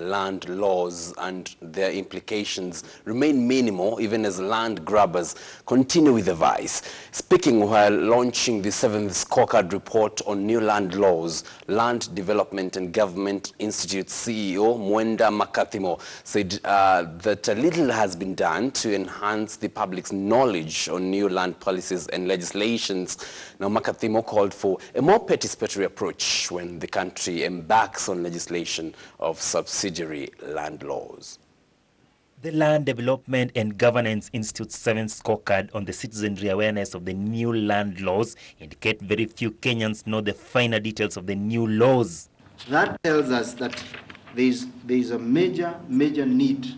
land laws and their implications remain minimal, even as land grabbers continue with the vice. Speaking while launching the 7th scorecard report on new land laws, Land Development and Government Institute CEO Mwenda Makathimo said that little has been done to enhance the public's knowledge on new land policies and legislations. Now, Makathimo called for a more participatory approach when the country embarks on legislation of subsidiary land laws. The Land Development and Governance Institute's 7th scorecard on the citizenry awareness of the new land laws indicate very few Kenyans know the finer details of the new laws. That tells us that there is a major need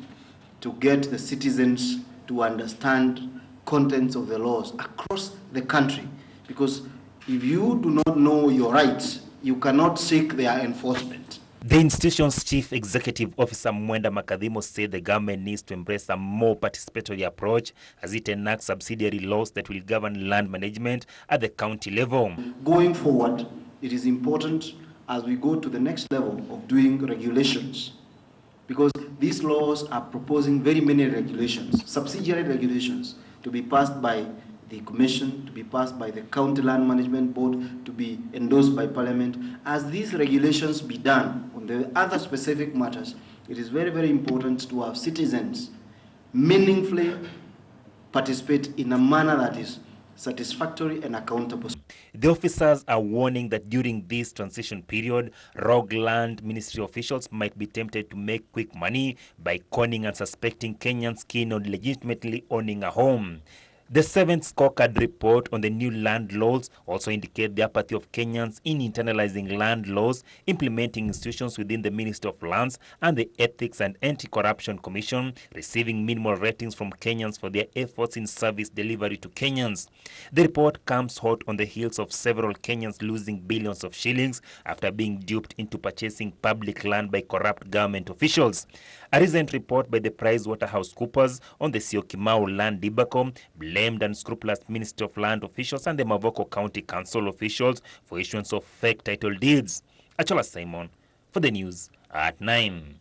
to get the citizens to understand contents of the laws across the country. Because if you do not know your rights, you cannot seek their enforcement. The institution's chief executive officer Mwenda Makathimo said the government needs to embrace a more participatory approach as it enacts subsidiary laws that will govern land management at the county level. Going forward, it is important as we go to the next level of doing regulations, because these laws are proposing very many regulations, subsidiary regulations, to be passed by the Commission, to be passed by the County Land Management Board, to be endorsed by Parliament. As these regulations be done on the other specific matters, it is very important to have citizens meaningfully participate in a manner that is satisfactory and accountable. The officers are warning that during this transition period, rogue land ministry officials might be tempted to make quick money by conning and suspecting Kenyans keen on legitimately owning a home. The 7th scorecard report on the new land laws also indicate the apathy of Kenyans in internalizing land laws, implementing institutions within the Ministry of Lands and the Ethics and Anti-Corruption Commission, receiving minimal ratings from Kenyans for their efforts in service delivery to Kenyans. The report comes hot on the heels of several Kenyans losing billions of shillings after being duped into purchasing public land by corrupt government officials. A recent report by the PricewaterhouseCoopers on the Syokimau land debacle blamed unscrupulous Ministry of Land officials and the Mavoko County Council officials for issuance of fake title deeds. Achola Simon for the news at 9.